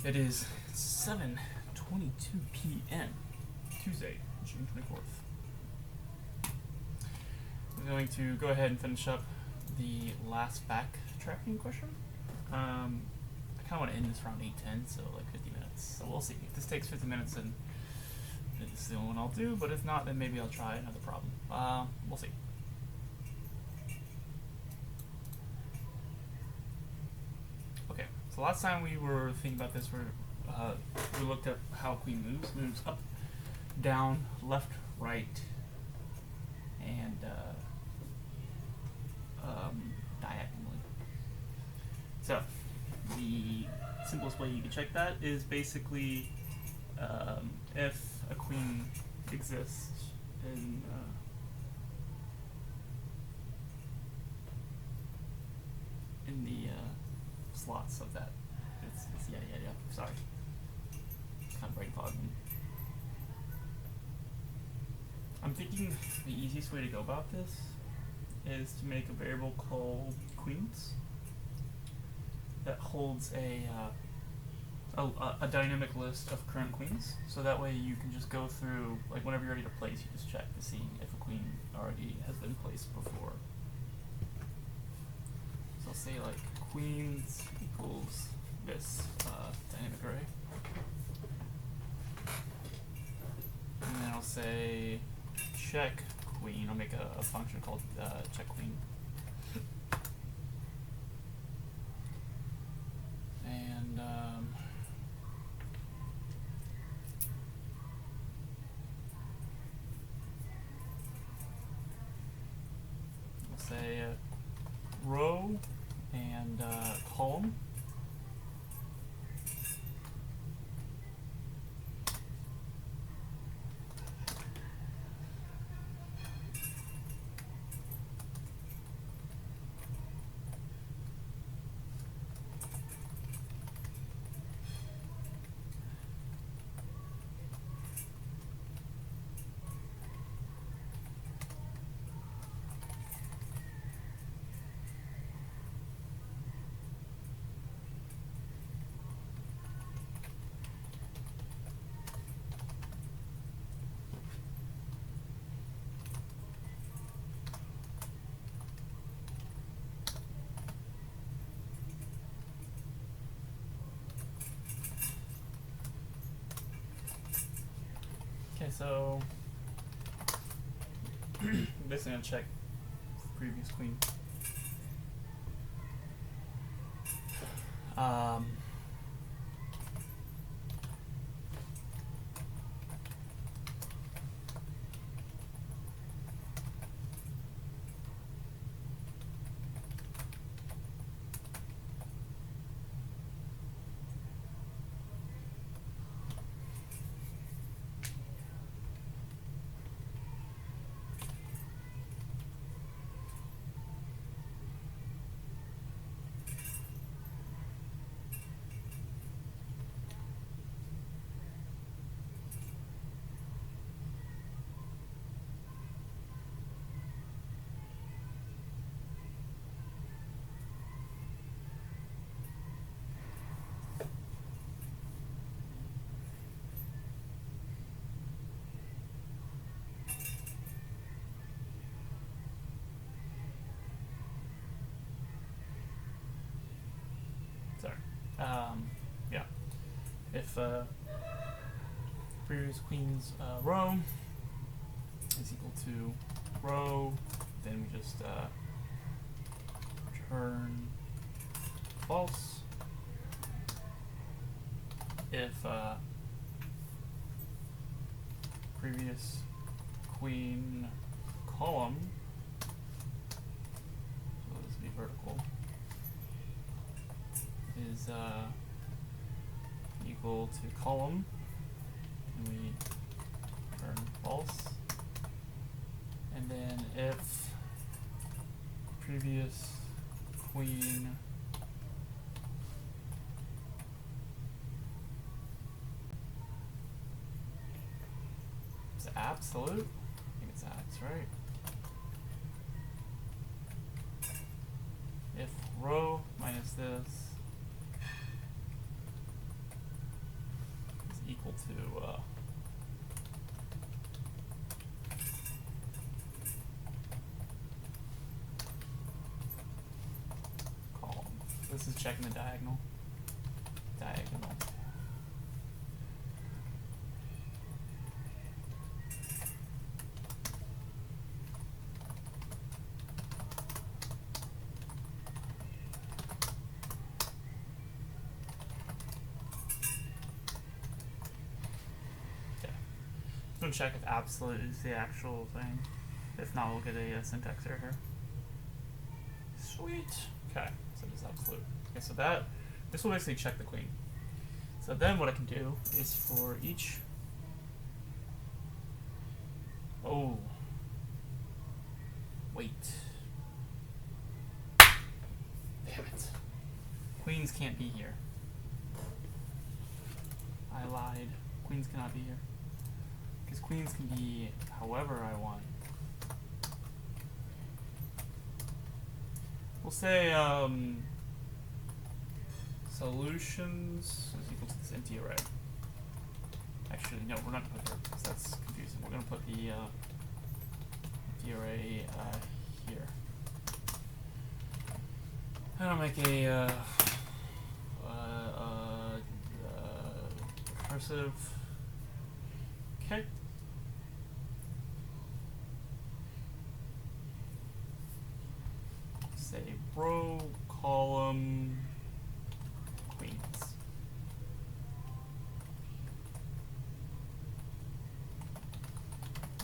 It is 7:22 p.m. Tuesday, June 24th. I'm going to go ahead and finish up the last backtracking question. I kind of want to end this around 8:10, so like 50 minutes. So we'll see. If this takes 50 minutes, then this is the only one I'll do. But if not, then maybe I'll try another problem. We'll see. Okay, so last time we were thinking about this, we looked at how queen moves up, down, left, right, and diagonally. So the simplest way you can check that is basically if a queen exists in the slots of that. It's yeah. Sorry, it's kind of brain fogging. I'm thinking the easiest way to go about this is to make a variable called queens that holds a dynamic list of current queens. So that way you can just go through, like whenever you're ready to place, you just check to see if a queen already has been placed before. So I'll say like queens equals this dynamic array. And then I'll say check queen. I'll make a function called check queen. And we'll say row and column. Okay, so basically gonna check previous queen. Sorry. Yeah. If previous queen's row is equal to row, then we just return false. If previous queen column, so this will be vertical, is equal to column, and we return false. And then if previous queen is absolute, I think it's abs, right? If row minus this to column. This is checking the diagonal. Diagonal. I'm gonna check if absolute is the actual thing. If not, we'll get a syntax error here. Sweet. Okay, so it is absolute. Okay, so this will basically check the queen. So then what I can do is for each. Oh. Wait. Damn it. Queens can't be here. I lied. Queens cannot be here. Because queens can be however I want. We'll say solutions is equal to this empty array. Actually, no, we're not going to put her because that's confusing. We're going to put the empty array here. And I'll make a recursive. Okay. Say row, column, queens.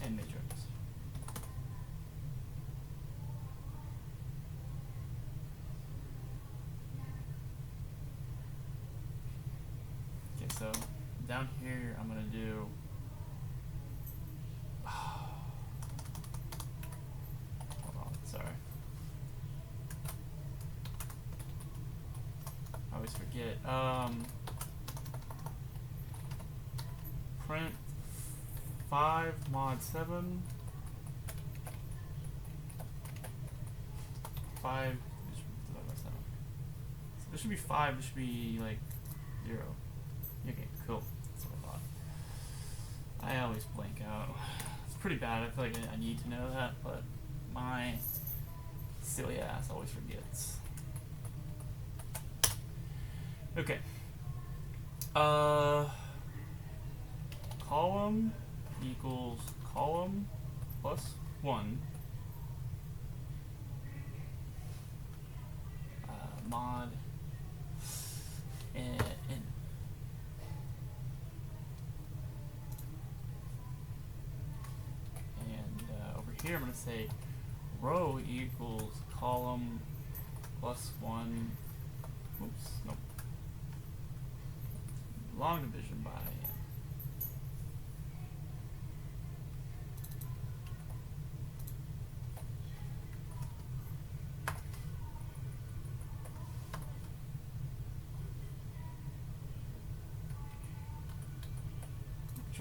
And matrix. Okay, so down here I'm gonna do forget. Print 5 mod 7 5 divided by 7. So this should be 5, this should be like 0. Okay, cool. That's what I thought. I always blank out. It's pretty bad. I feel like I need to know that, but my silly ass always forgets. Okay. Column equals column plus 1 mod and over here I'm going to say row equals column plus 1. Oops, nope. Long division by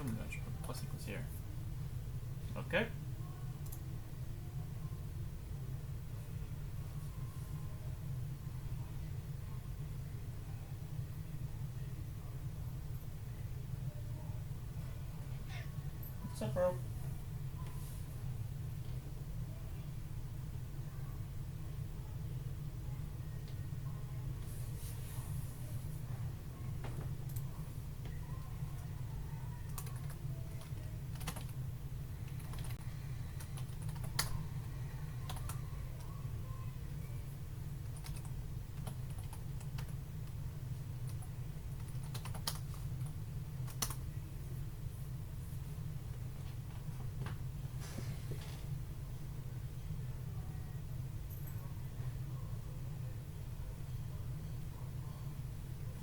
I should put plus equals here. Okay. What's up, bro?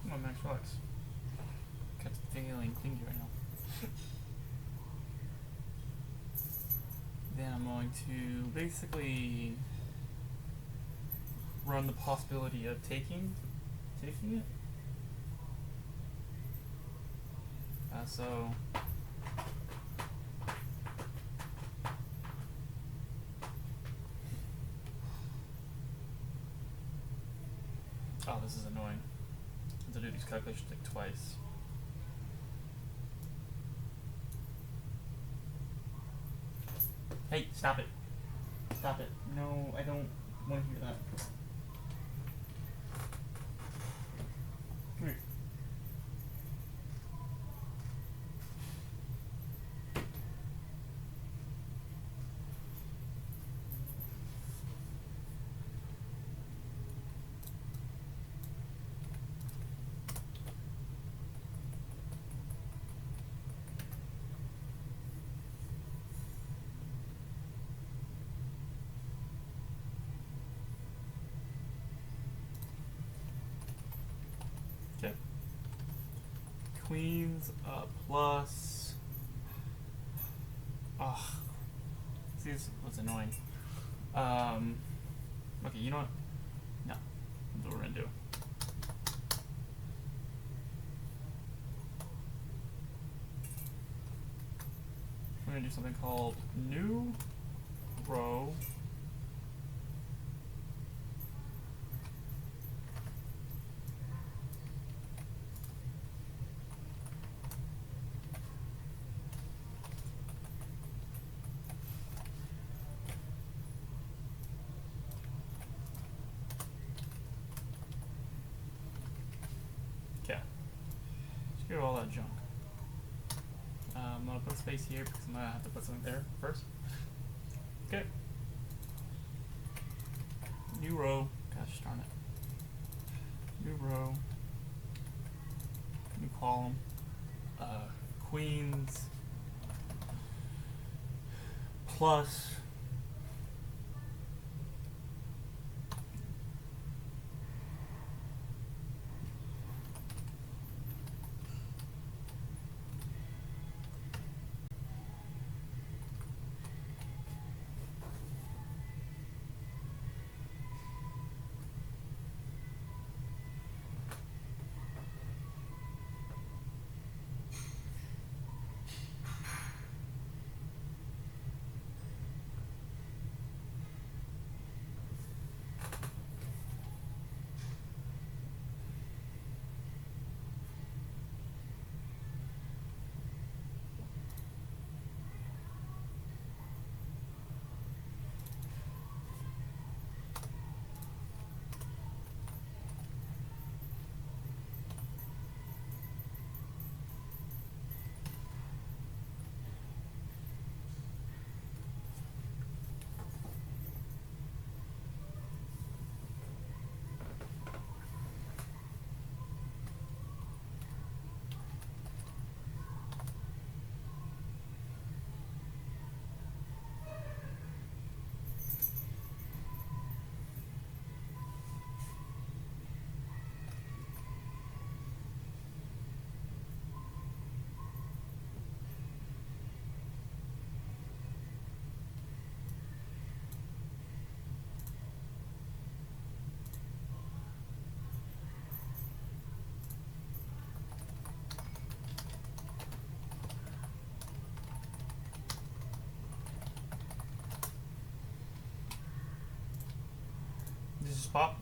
Come on, Max, relax. Got the failing thingy right now. Then I'm going to basically run the possibility of taking it. So oh, this is annoying. To do these calculations like twice. Hey, stop it. Stop it. No, I don't want to hear that. Come here. Okay. Queens plus. Ugh. See, this was annoying. Okay, you know what? No. That's what we're gonna do. We're gonna do something called new row. Okay. Let's get rid of all that junk. I'm gonna put a space here because I'm gonna have to put something there first. Okay. New row. Gosh darn it. New row. New column. Queens plus this is pop.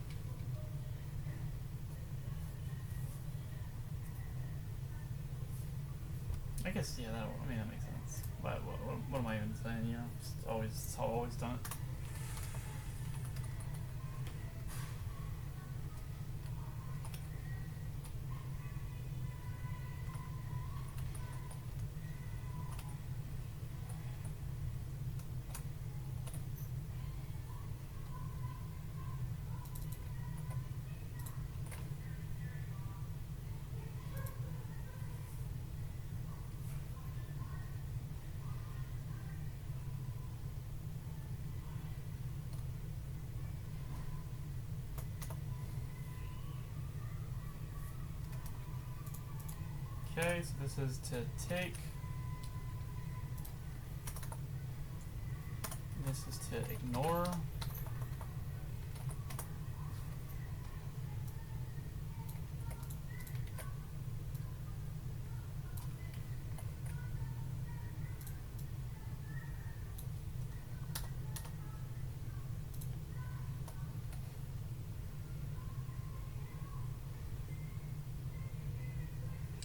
I guess yeah. I mean that makes sense. What am I even saying? You know, it's always done it. Okay, so this is to take. This is to ignore.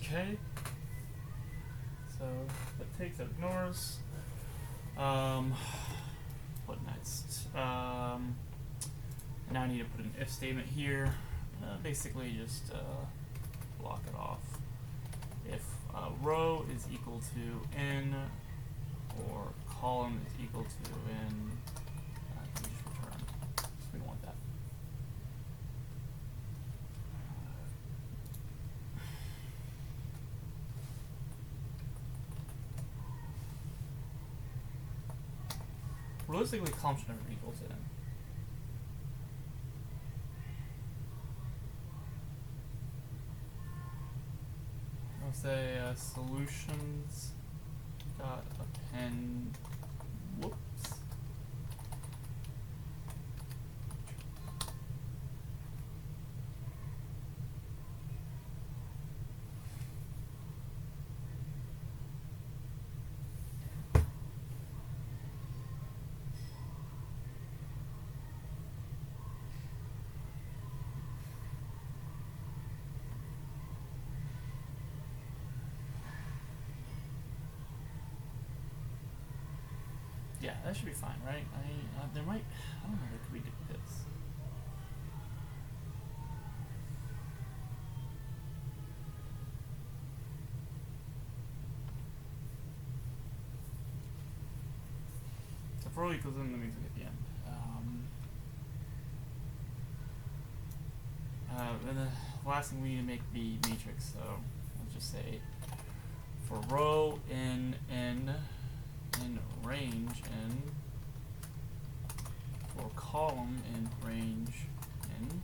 Okay. So that takes, that ignores. Now I need to put an if statement here. Basically just block it off. If row is equal to n or column is equal to n, we just return. We don't want that. Realistically, column should never be equal to n. I'll say solutions dot append. Whoops. Yeah, that should be fine, right? There might, I don't know, there could be this. So if row equals n, that means we get the end. And the last thing we need to make the matrix, so let's just say for row in n, in range n, for column in range n,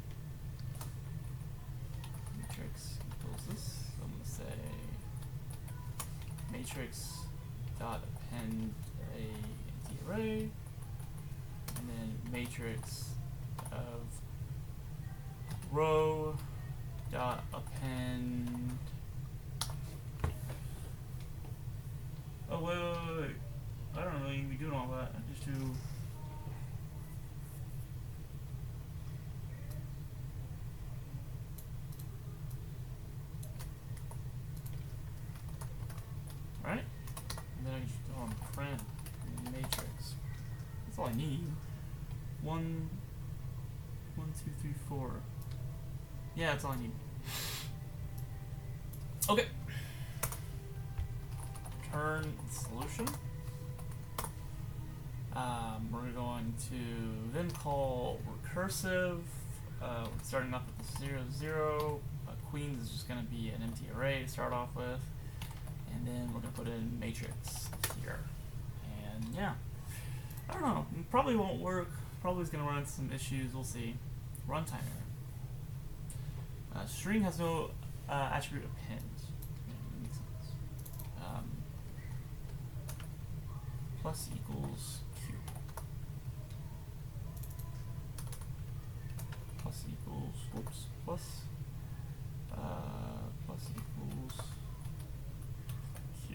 matrix equals this. So I'm going to say matrix dot append a empty array, and then matrix of row dot append. Oh wait. I don't really need to be doing all that. I just do. Right? And then I just go on print matrix. That's all I need. 1, 2, 3, 4. Yeah, that's all I need. Okay. Return solution. We're going to then call recursive, starting off with the 0, 0. Queens is just going to be an empty array to start off with. And then we're going to put in matrix here. And yeah, I don't know. It probably won't work. Probably is going to run into some issues. We'll see. Runtime error. String has no attribute append. That makes sense. Plus equals q. Plus equals, whoops, plus equals q.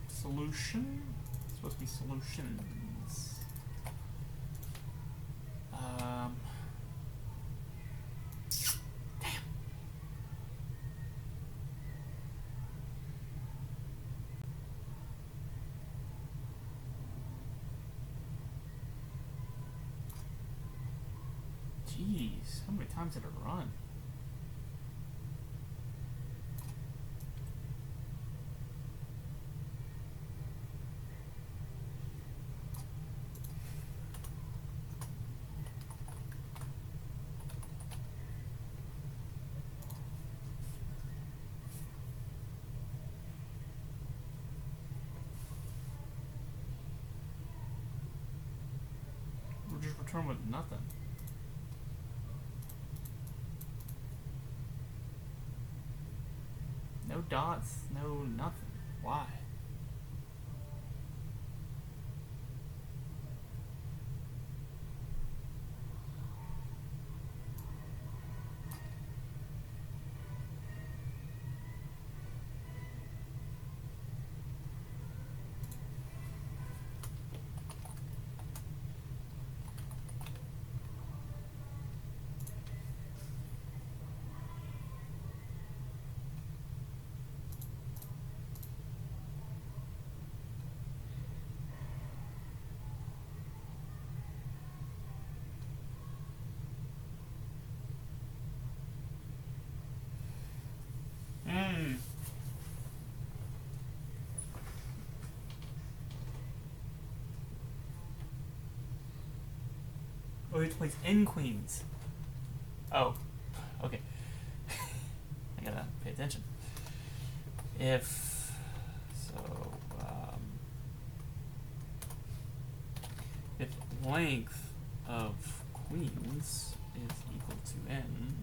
Solution? It's supposed to be solutions. Jeez, how many times did it run? We'll just return with nothing. No dots, no nothing. Why? Oh, you have to place in queens. Oh, okay. I gotta pay attention. If so, if length of queens is equal to n,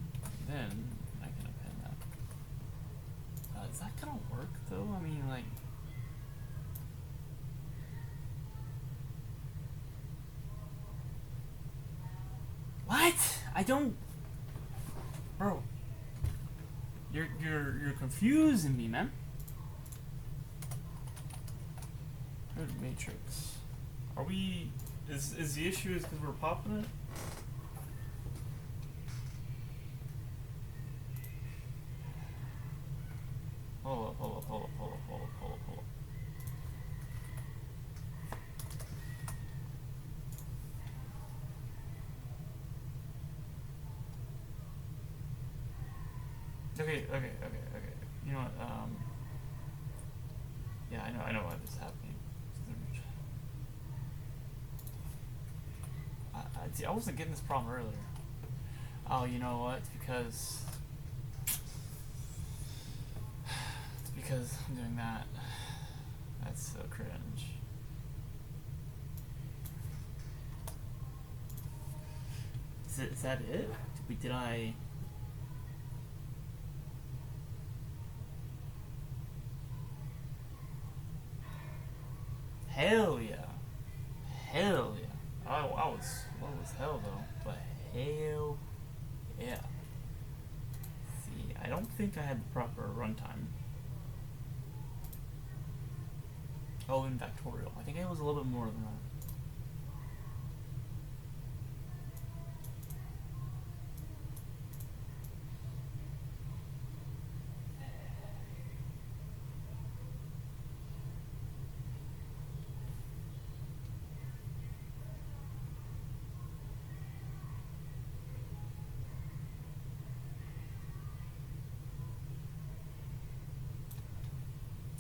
then I can append that. Is that gonna work though? I mean, like. What? I don't. Bro. You're confusing me, man. Matrix. Are we? Is the issue is because we're popping it? Hold up. Okay. You know what? Yeah, I know why this is happening. See, I wasn't getting this problem earlier. Oh, you know what? It's because I'm doing that. That's so cringe. Is that it? Did I? Hell yeah. I was slow as hell though, but hell yeah. See, I don't think I had the proper runtime. Oh, in Factorial. I think it was a little bit more than that.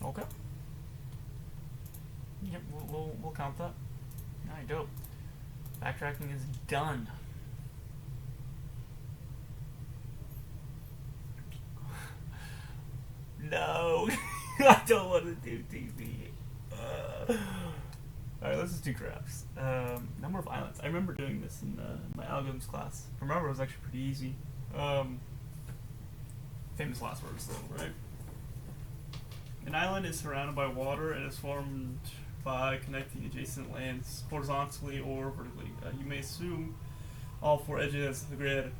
Okay. Yep, we'll count that. Alright, dope. Backtracking is done. No, I don't want to do TV. Alright, let's just do graphs. Number of islands. I remember doing this in my algorithms class. I remember it was actually pretty easy. Famous last words though, right? An island is surrounded by water and is formed by connecting adjacent lands horizontally or vertically. You may assume all four edges of the grid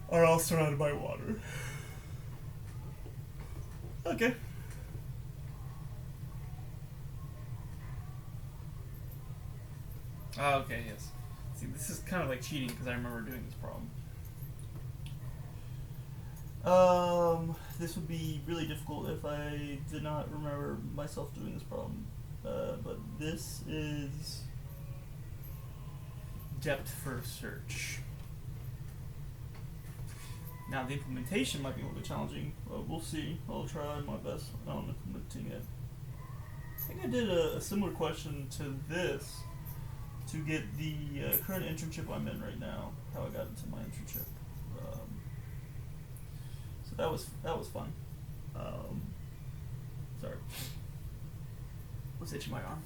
are all surrounded by water. Okay. Oh, okay, yes. See, this is kind of like cheating because I remember doing this problem. This would be really difficult if I did not remember myself doing this problem. But this is depth first search. Now the implementation might be a little bit challenging. We'll see. I'll try my best on implementing it. I think I did a similar question to this to get the current internship I'm in right now. How I got into my internship. So that was fun. Sorry. What's itching my arm?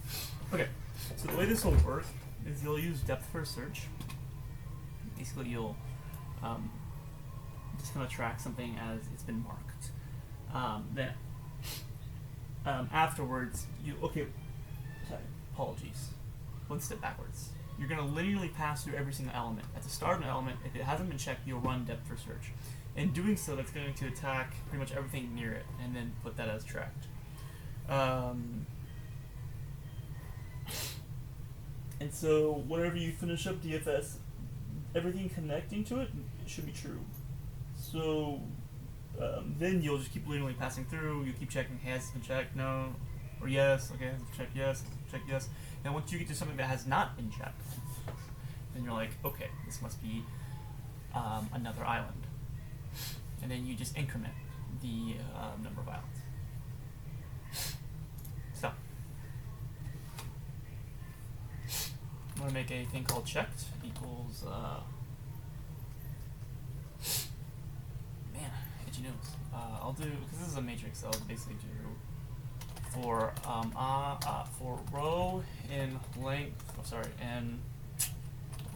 Okay. So the way this will work is you'll use depth first search. Basically, you'll just kind of track something as it's been marked. Then afterwards, apologies. One step backwards. You're going to linearly pass through every single element. At the start of an element, if it hasn't been checked, you'll run depth first search. In doing so, that's going to attack pretty much everything near it, and then put that as tracked. And so, whenever you finish up DFS, everything connecting to it should be true. So, then you'll just keep linearly passing through. You keep checking, hey, has it been checked? No. Or yes. Okay, has it been checked? Yes. Check yes. And once you get to something that has not been checked, then you're like, okay, this must be another island. And then you just increment the number of islands. So, going to make a thing called checked equals, man, itchy nose. I'll do, because this is a matrix, I'll basically do for row in length, in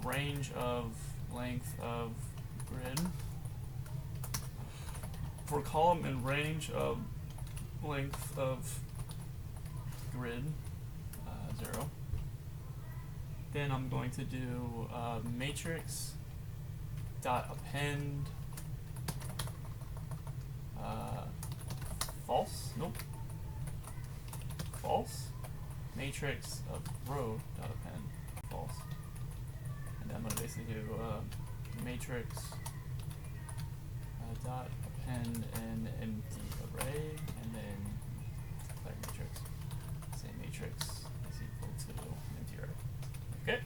range of length of grid, for column in range of length of grid, 0. Then I'm going to do matrix dot append false, false, matrix of row dot append false, and then I'm going to basically do matrix dot append an empty array, and then declare matrix, say matrix is equal to an empty array. Okay,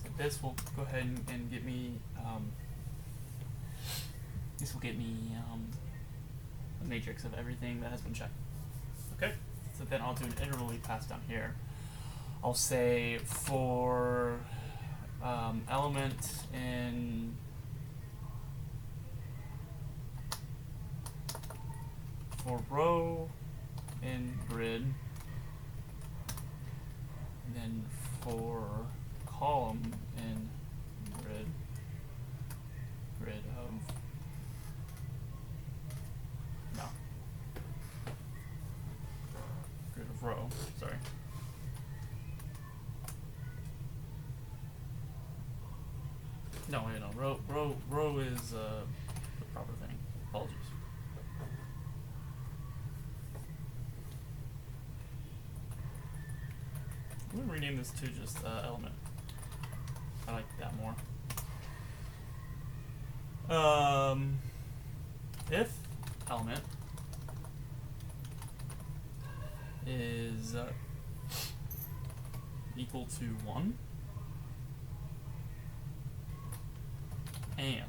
so this will go ahead and get me a matrix of everything that has been checked. Okay, so then I'll do an intervally pass down here. I'll say for element in row in grid, and then for column in grid of row, sorry. No, wait, no, row is the proper thing. Apologies. I'm gonna rename this to just element. I like that more. If element is equal to 1 and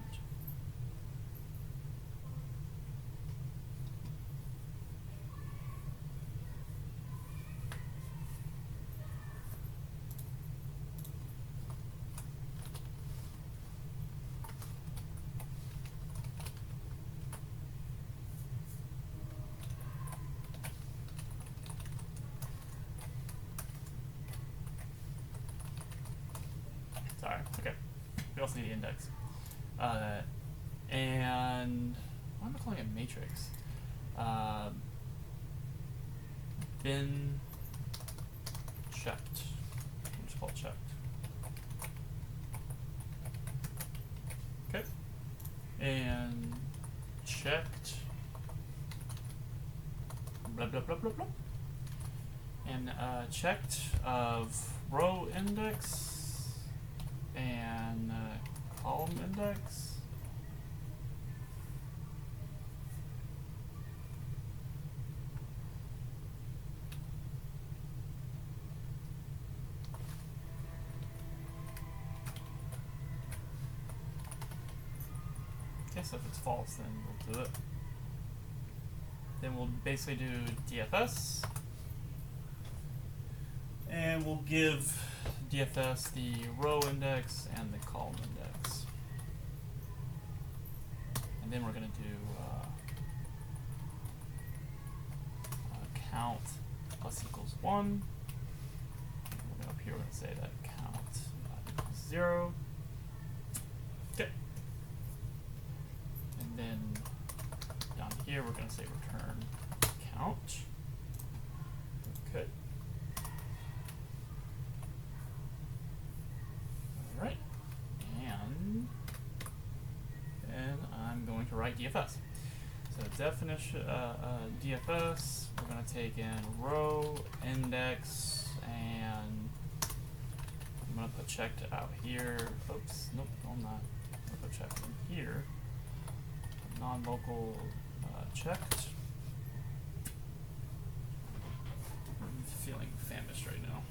sorry, okay. We also need the index. And why am I calling it matrix? Been checked. We'll just call it checked. Okay. And checked. Blah blah blah blah blah. And checked of row index and column index. Okay, so if it's false, then we'll do it. Then we'll basically do DFS, and we'll give DFS the row index and the column index. And then we're going to do count plus equals 1. And up here we're going to say that count equals 0. Okay. And then down here we're going to say return count. Okay. Alright. And then I'm going to write DFS. So definition DFS, we're going to take in row index, and I'm going to put checked out here. Oops, nope, no, I'm not. I'm going to put checked in here. Non-local checked. I'm feeling famished right now.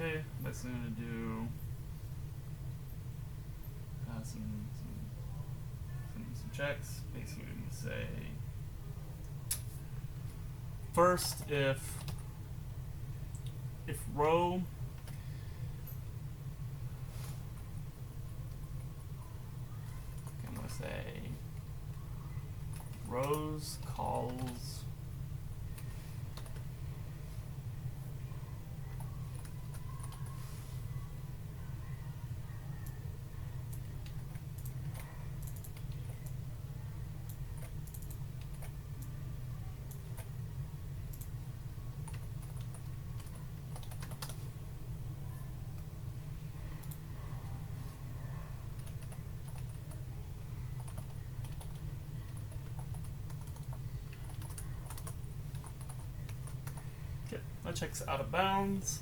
Okay, that's gonna do some checks. Basically, I'm gonna say first if row I'm gonna say rows calls okay, that checks out of bounds.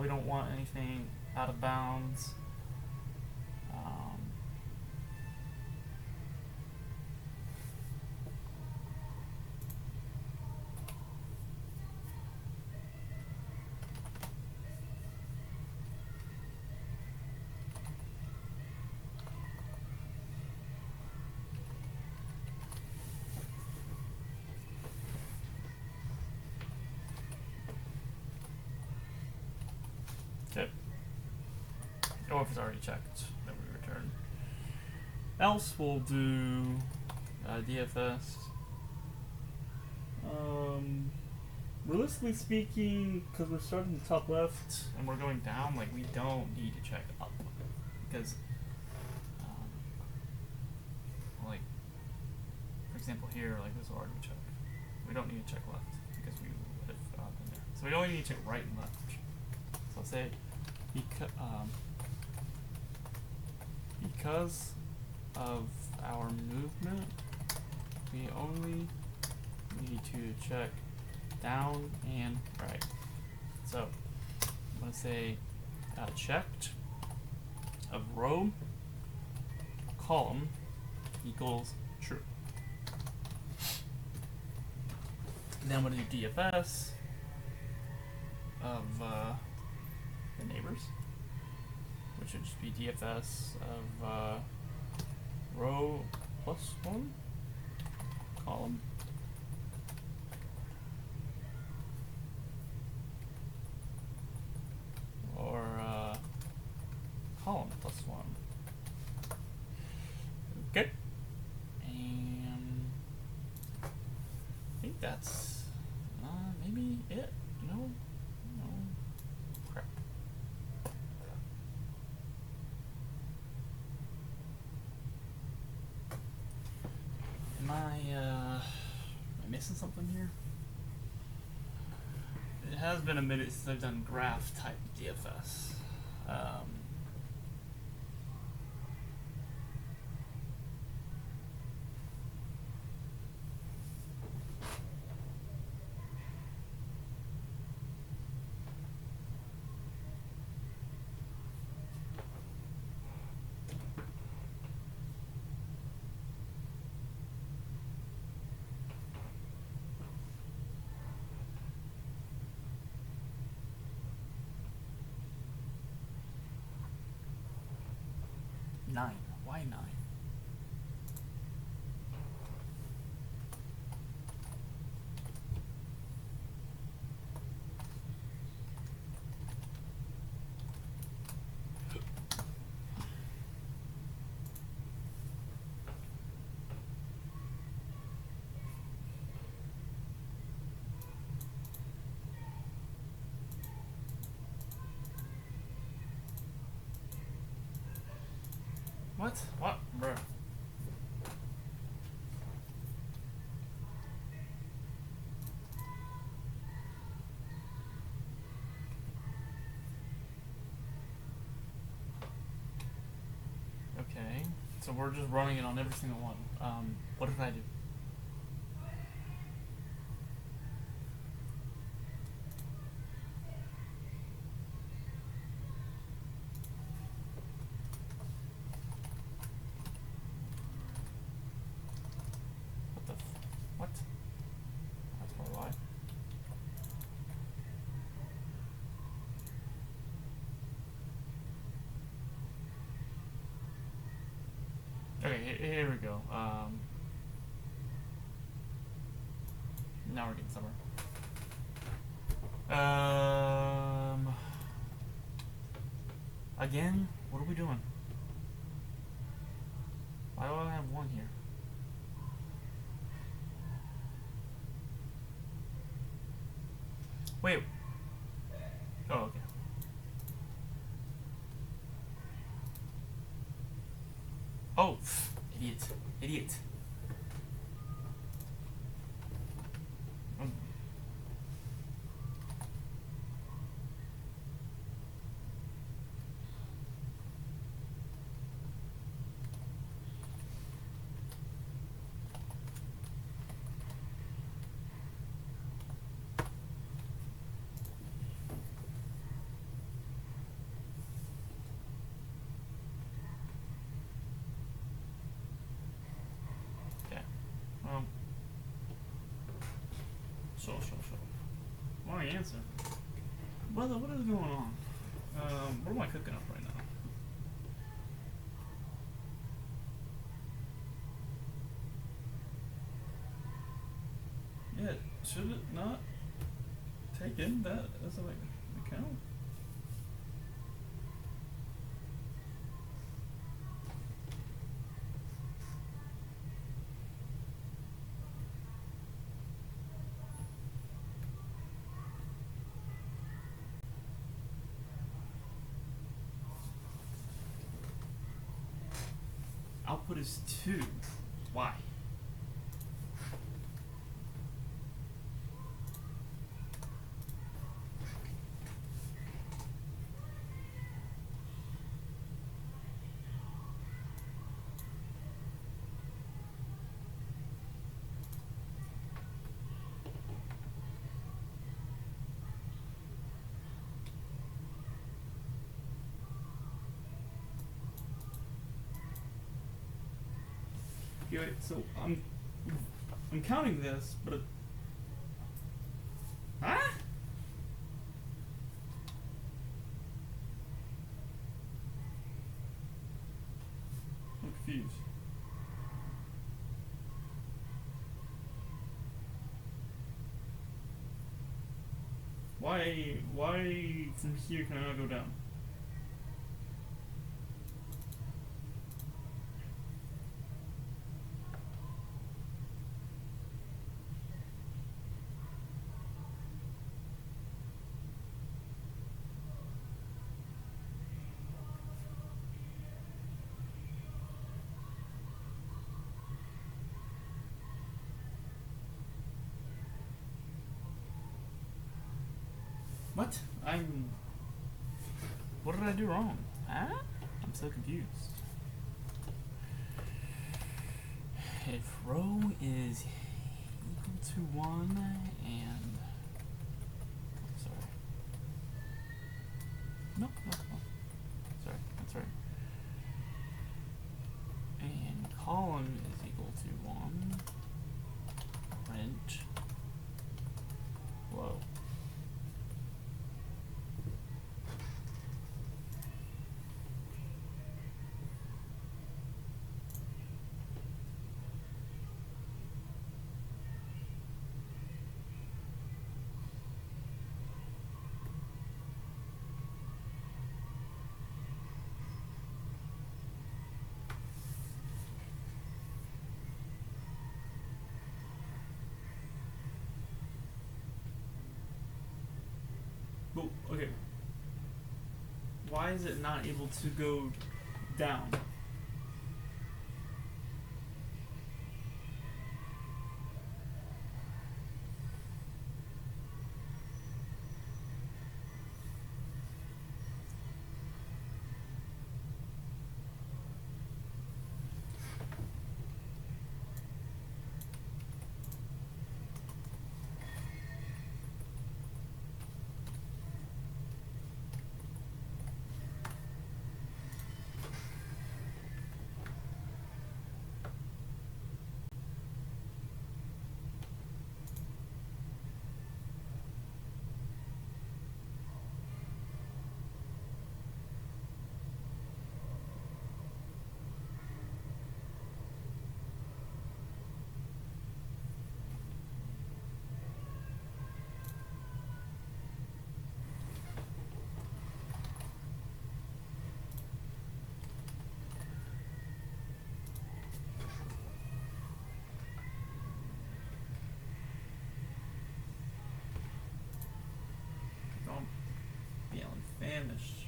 We don't want anything out of bounds. Okay. Or if it's already checked, then we return. Else we'll do DFS. Realistically speaking, because we're starting the top left and we're going down, like we don't need to check up because, like, for example here, like this will already check. We don't need to check left because we have been there. So we only need to check right and left. So I'll say because of our movement, we only need to check down and right. So I'm going to say checked of row column equals true. And then I'm going to do DFS of the neighbors, which would just be DFS of row plus 1 column or column plus 1. Okay, and I think that's maybe it. No, crap. Am I missing something here? It has been a minute since I've done graph type DFS. 9. Why 9? What? What? Bruh. Okay, so we're just running it on every single one. What did I do? What the what? That's probably why. Okay, here we go. Now we're getting somewhere. Again? What are we doing? Why do I have one here? Wait. Oh, okay. Oh, idiot. Idiot. Sure. Why answer? What is going on? What am I cooking up right now? Yeah, should it not take in that as like the count? Output is 2. Why? Okay, wait, so I'm counting this, but it, huh? I'm confused. Why from here can I not go down? What? What did I do wrong? Huh? I'm so confused. If rho is equal to 1 and... Sorry. No. Sorry, that's right. And column is equal to 1. Print. Whoa. But, okay. Why is it not able to go down? famished.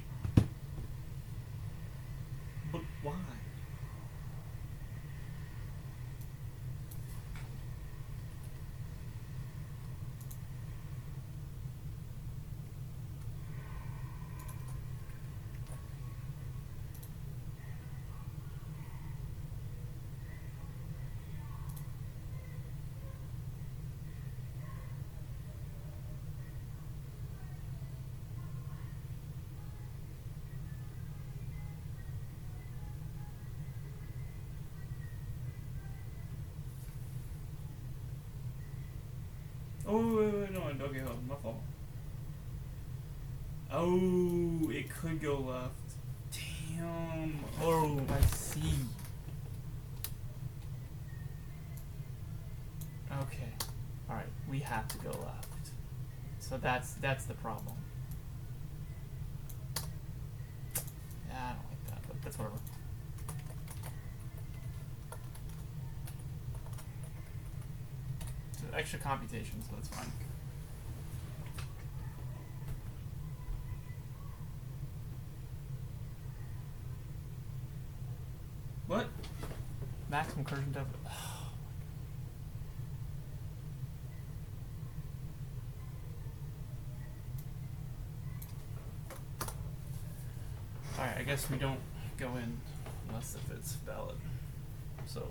But why? Oh, wait, no, okay, hold on, my fault. Oh, it could go left. Damn. Oh, I see. Okay. Alright, we have to go left. So that's the problem. Yeah, I don't like that, but that's whatever. So extra computation, so that's fine. What? Maximum recursion depth. Alright, I guess we don't go in unless if it's valid. So.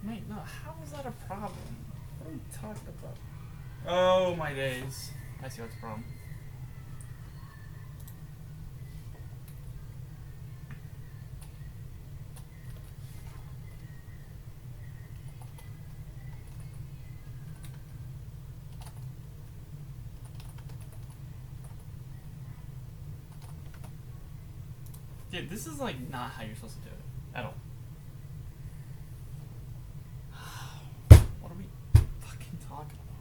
Wait, no, how is that a problem? What are we talking about? Oh my days. I see what's the problem. Dude, this is like not how you're supposed to do it at all. What are we fucking talking about?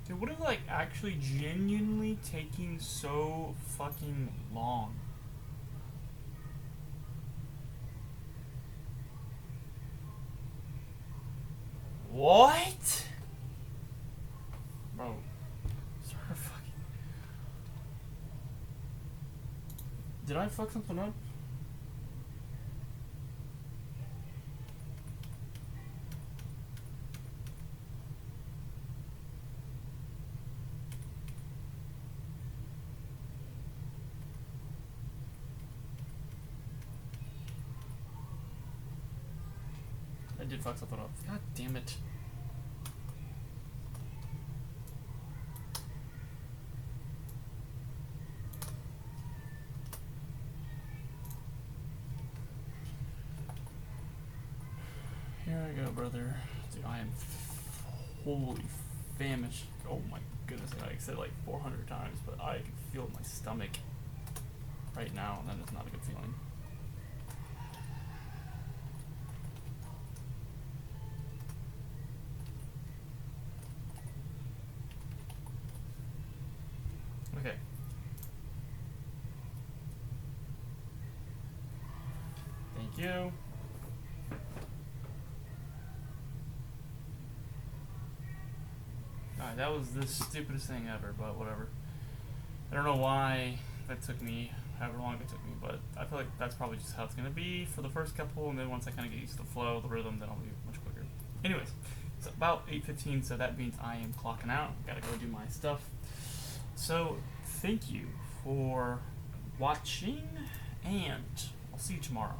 Dude, what is like actually genuinely taking so fucking long? What? Bro. Sorry, fucking. Did I fuck something up? I did fuck something up. God damn it. Here I go, brother. Dude, I am wholly famished. Oh my goodness, I said it like 400 times, but I can feel my stomach right now, and that is not a good feeling. Okay. Thank you. Alright, that was the stupidest thing ever, but whatever. I don't know why that took me however long it took me, but I feel like that's probably just how it's going to be for the first couple, and then once I kind of get used to the flow, the rhythm, then I'll be much quicker. Anyways, it's about 8:15, so that means I am clocking out. Gotta go do my stuff. So, thank you for watching, and I'll see you tomorrow.